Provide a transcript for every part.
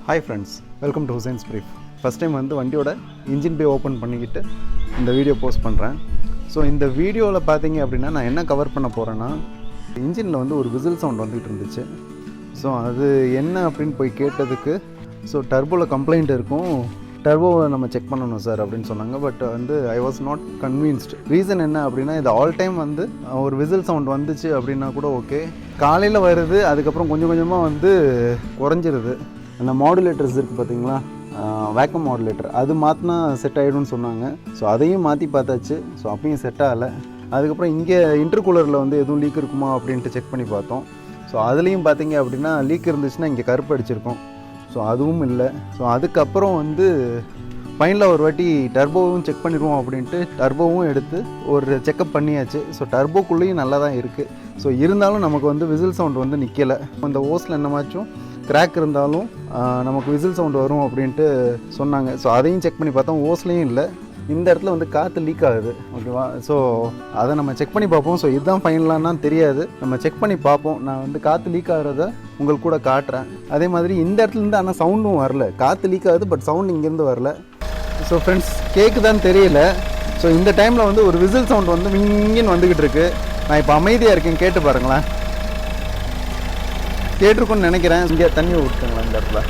Hi friends, welcome to Hussein's Brief. First time வந்து வண்டியோட engine பே open பண்ணிக்கிட்டு இந்த வீடியோ போஸ்ட் பண்ணுறேன். ஸோ இந்த வீடியோவில் பார்த்தீங்க அப்படின்னா நான் என்ன கவர் பண்ண போகிறேன்னா, இன்ஜினில் வந்து ஒரு விசில் சவுண்ட் வந்துகிட்டு இருந்துச்சு. ஸோ அது என்ன அப்படின்னு போய் கேட்டதுக்கு, ஸோ டர்போவில் கம்ப்ளைண்ட் இருக்கும், டர்போவை நம்ம செக் பண்ணணும் சார் அப்படின்னு சொன்னாங்க. பட் வந்து I was not convinced. Reason என்ன அப்படின்னா, இது ஆல் டைம் வந்து ஒரு விசில் சவுண்ட் வந்துச்சு அப்படின்னா கூட ஓகே, காலையில் வருது, அதுக்கப்புறம் கொஞ்சம் கொஞ்சமாக வந்து குறைஞ்சிருது. அந்த மாடுலேட்டர்ஸ் இருக்குது பார்த்தீங்களா, வேக்கம் மாடுலேட்டர், அது மாற்றினா செட் ஆகிடும்னு சொன்னாங்க. ஸோ அதையும் மாற்றி பார்த்தாச்சு. ஸோ அப்பயும் செட் ஆகலை. அதுக்கப்புறம் இங்கே இன்டர்கூலரில் வந்து எதுவும் லீக் இருக்குமா அப்படின்ட்டு செக் பண்ணி பார்த்தோம். ஸோ அதுலேயும் பார்த்தீங்க அப்படின்னா லீக் இருந்துச்சுன்னா இங்கே கருப்பு அடிச்சிருக்கோம். ஸோ அதுவும் இல்லை. ஸோ அதுக்கப்புறம் வந்து ஃபைனலாக ஒரு வாட்டி டர்போவும் செக் பண்ணிடுவோம் அப்படின்ட்டு டர்போவும் எடுத்து ஒரு செக்கப் பண்ணியாச்சு. ஸோ டர்போக்குள்ளேயும் நல்லா தான் இருக்குது. ஸோ இருந்தாலும் நமக்கு வந்து விசில் சவுண்ட் வந்து நிற்கலை. அந்த ஓஸில் என்னமாச்சும் கிராக் இருந்தாலும் நமக்கு விசில் சவுண்ட் வரும் அப்படின்ட்டு சொன்னாங்க. ஸோ அதையும் செக் பண்ணி பார்த்தோம், ஓஸ்லேயும் இல்லை. இந்த இடத்துல வந்து காற்று லீக் ஆகுது, ஓகேவா. ஸோ அதை நம்ம செக் பண்ணி பார்ப்போம். ஸோ இதுதான் ஃபைனலானா தெரியாது, நம்ம செக் பண்ணி பார்ப்போம். நான் வந்து காற்று லீக் ஆகிறத உங்களுக்கு கூட காட்டுறேன். அதே மாதிரி இந்த இடத்துலேருந்து ஆனால் சவுண்டும் வரல, காற்று லீக் ஆகுது பட் சவுண்ட் இங்கேருந்து வரல. ஸோ ஃப்ரெண்ட்ஸ், கேட்குதான்னு தெரியல. ஸோ இந்த டைமில் வந்து ஒரு விசில் சவுண்ட் வந்து இங்கேன்னு வந்துக்கிட்டு இருக்கு. நான் இப்போ அமைதியாக இருக்கேன், கேட்டு பாருங்களேன். கேட்டிருக்குன்னு நினைக்கிறேன். இங்கே தண்ணி ஊற்றுங்களா இந்த இடத்துல.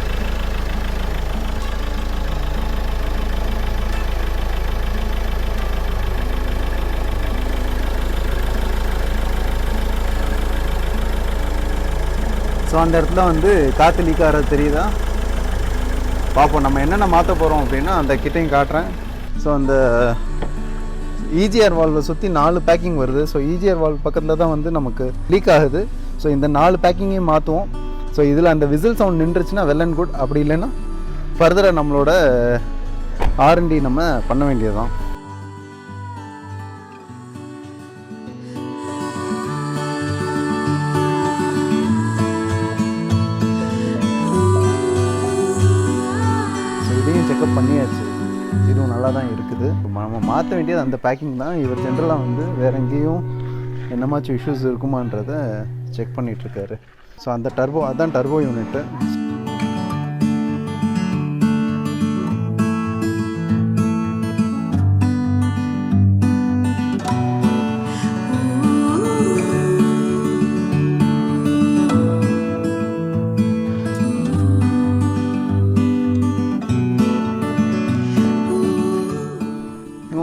ஸோ அந்த இடத்துல வந்து காற்று லீக் ஆகிறது தெரியுதா பார்ப்போம். நம்ம என்னென்ன மாற்ற போகிறோம் அப்படின்னா அந்த கிட்டையும் காட்டுறேன். ஸோ அந்த EGR வால்வை சுற்றி 4 பேக்கிங் வருது. ஸோ EGR வால்வ் பக்கத்தில் தான் வந்து நமக்கு லீக் ஆகுது. ஸோ இந்த 4 பேக்கிங்கையும் மாற்றுவோம். ஸோ இதில் அந்த விசில் சவுண்ட் நின்றுச்சுன்னா வெல் அண்ட் குட். அப்படி இல்லைன்னா ஃபர்தராக நம்மளோட R&D நம்ம பண்ண வேண்டியது தான். ஸோ இதையும் செக்அப் பண்ணியாச்சு, இதுவும் நல்லா தான் இருக்குது. நம்ம மாற்ற வேண்டியது அந்த பேக்கிங் தான். இவர் ஜென்ரலாக வந்து வேறு எங்கேயும் என்னமாச்சும் இஷ்யூஸ் இருக்குமான்றதை செக் பண்ணிகிட்ருக்காரு. ஸோ அந்த டர்போ, அதுதான் டர்போ யூனிட்டு.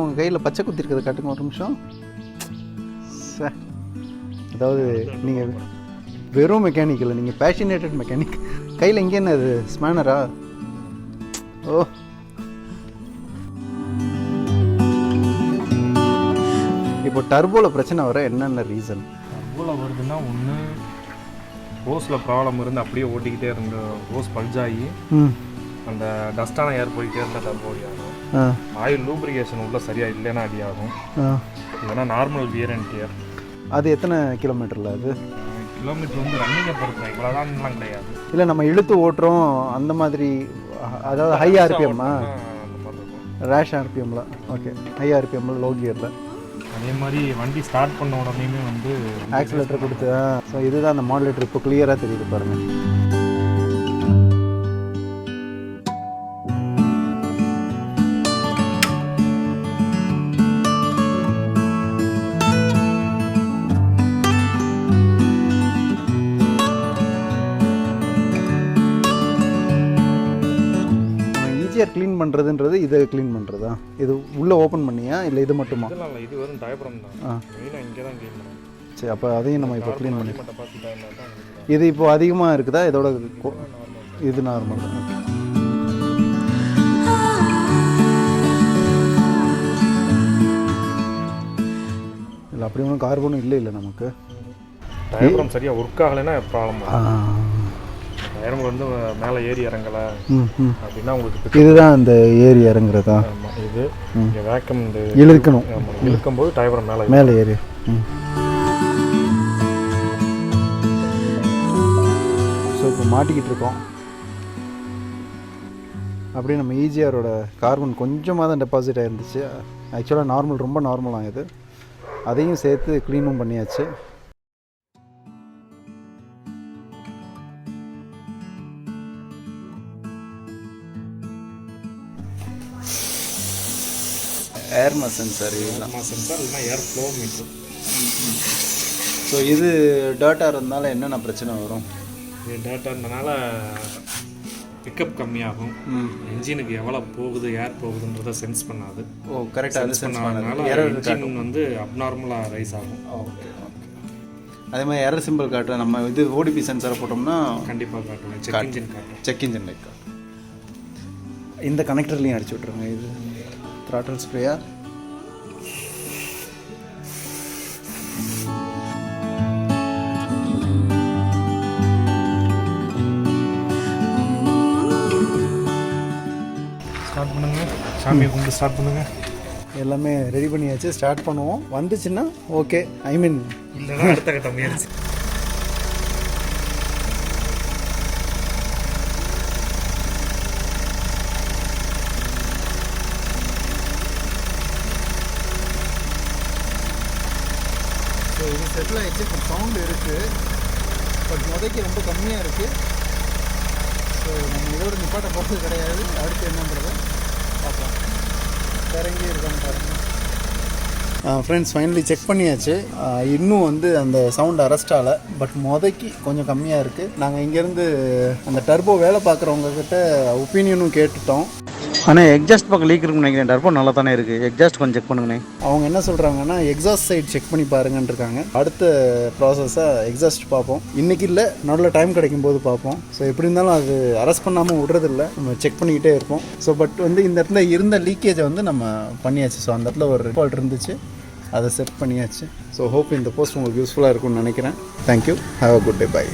உங்கள் கையில் பச்சை குத்தி இருக்கிறத காட்டுங்க ஒரு நிமிஷம். அதாவது நீங்கள் வெறும் மெக்கானிக் இல்லை, நீங்கள் பேஷனேட்டட் மெக்கானிக். கையில் இங்கே என்ன அது ஸ்மேனரா? ஓ, இப்போ டர்போவில் பிரச்சனை வர என்னென்ன ரீசன்? டர்போவில் வருதுன்னா, ஒன்று ஹோஸில் ப்ராப்ளம் இருந்து அப்படியே ஓட்டிக்கிட்டே இருந்த ஹோஸ் பல்ஜாகி அந்த டஸ்டான ஏர் போய்கிட்டே இருந்தால் டர்போ அடியாகும். ஆயில் லூப்ரிகேஷன் உள்ள சரியாக இல்லைன்னா அடியாகும். இல்லைன்னா நார்மல் வியர் அண்ட் டியர். அது எத்தனை கிலோமீட்டரில்? அது கிலோமீட்டர் வந்து ரன்னிங்கை பொறுத்து, இவ்வளோதான்லாம் கிடையாது. இல்லை, நம்ம இழுத்து ஓட்டுறோம் அந்த மாதிரி, அதாவது ஹை ஆர்பிஎம்மா, அந்த மாதிரி இருக்கும். ரேஷ் ஆர்பிஎம்மில். ஓகே, ஹை ஆர்பிஎம்மில், லோ கியரில். அதே மாதிரி வண்டி ஸ்டார்ட் பண்ண உடனேயுமே வந்து ஆக்சிலேட்டர் கொடுத்து. ஸோ இதுதான் அந்த மாடுலேட்டர். இப்போ கிளியராக தெரியுது பாருங்கள். க்ளீன் பண்ணுறதுன்றது இதை க்ளீன் பண்ணுறதா? இது உள்ளே ஓப்பன் பண்ணியா இல்லை இது மட்டுமா? இல்லை, இது வெறும் டயப்ரம் தான். மெயினாக இங்கே தான் க்ளீன் பண்ணுவோம். சரி, அப்போ அதையும் நம்ம இப்போ க்ளீன் பண்ணி. இது இப்போ அதிகமாக இருக்குதா? இதோட இது நார்மல் தான். இல்லை, அப்படி ஒன்றும் கார்பனும் இல்லை நமக்கு. டயப்ரம் சரியாக ஒர்க் ஆகலைன்னா ப்ராப்ளம். டயரம் வந்து மேலே ஏறி இறங்கலை அப்படின்னா உங்களுக்கு இதுதான் அந்த ஏறி இறங்குறதா? இது இங்கே வேக்கம் இந்த இழுக்கணும். இழுக்கும்போது டயரம் மேலே ஏறி. ஸோ இப்போ மாட்டிக்கிட்டு இருக்கோம். அப்படியே நம்ம EGRோட கார்பன் கொஞ்சமாக தான் டெபாசிட் ஆகிருந்துச்சு. ஆக்சுவலாக நார்மல், ரொம்ப நார்மலாக இது. அதையும் சேர்த்து க்ளீனும் பண்ணியாச்சு. ஏர் மாஸ் சென்சார் இதுதான். சென்சார் இல்லைன்னா ஏர் ஃப்ளோ மீட்டர். ஸோ இது டேட்டாக இருந்தால என்னென்ன பிரச்சனை வரும்? இது டேட்டான்றனால பிக்கப் கம்மியாகும். என்ஜினுக்கு எவ்வளோ போகுது ஏர் போகுதுன்றதை சென்ஸ் பண்ணாது. ஓ கரெக்டாக சென்ஸ் பண்ணாதனால என்ஜின் வந்து அப்நார்மலாக ரைஸ் ஆகும். Okay okay. அதே மாதிரி எரர் சிம்பிள் காட்டுற நம்ம இது ஓடிபி சென்சாரை போட்டோம்னா கண்டிப்பாக காட்டுவேன். செக் இன்ஜின் காட்டும். செக் இன்ஜின் லைக் இந்த கனெக்டர்லேயும் அடிச்சு விட்ருங்க. இது த்ராட்டல் ஸ்ப்ரேயா? ஸ்டார்ட் பண்ணுங்க. சாமியை கும்பிட்டு ஸ்டார்ட் பண்ணுங்க. எல்லாமே ரெடி பண்ணியாச்சு. ஸ்டார்ட் பண்ணுவோம். வந்துச்சுன்னா ஓகே, ஐ மீன் இல்லைன்னா அடுத்த கட்ட முயற்சி. ஸோ இது செட்டில் ஆகிடுச்சு. இப்போ சவுண்டு இருக்குது, பட் முதக்கு ரொம்ப கம்மியாக இருக்குது. ஸோ நம்ம இதோட நிப்பாட்ட போகிறது கிடையாது. அடுத்து என்னன்றதை பார்க்கலாம். வேற எங்கேயும் இருக்கான்னு பாருங்கள். ஃப்ரெண்ட்ஸ் ஃபைனலி செக் பண்ணியாச்சு. இன்னும் வந்து அந்த சவுண்ட் அரெஸ்ட் ஆகலை, பட் முதக்கி கொஞ்சம் கம்மியாக இருக்குது. நாங்கள் இங்கேருந்து அந்த டர்போ வேலை பார்க்குறவங்கக்கிட்ட ஒப்பீனியனும் கேட்டுட்டோம். ஆனால் எக்ஸாஸ்ட் பக்கம் லீக் இருக்குன்னு நினைக்கிறேன். டர்போ நல்லா தானே இருக்குது. எக்ஸாஸ்ட் கொஞ்சம் செக் பண்ணுங்கண்ணே. அவங்க என்ன சொல்கிறாங்கன்னா எக்ஸாஸ்ட் சைடு செக் பண்ணி பாருங்கன்னு இருக்காங்க. அடுத்த ப்ராசஸாக எக்ஸாஸ்ட் பார்ப்போம். இன்றைக்கி இல்லை, நடுவில் டைம் கிடைக்கும் போது பார்ப்போம். ஸோ எப்படி இருந்தாலும் அது அரெஸ்ட் பண்ணாமல் விடுறதில்ல, நம்ம செக் பண்ணிக்கிட்டே இருப்போம். ஸோ பட் வந்து இந்த இடத்துல இருந்த லீக்கேஜை வந்து நம்ம பண்ணியாச்சு. ஸோ அந்த இடத்துல ஒரு ஃபால்ட் இருந்துச்சு, அதை செட் பண்ணியாச்சு. ஸோ ஹோப் இந்த போஸ்ட் உங்களுக்கு யூஸ்ஃபுல்லாக இருக்கும்னு நினைக்கிறேன். Thank you. Have a good day. By.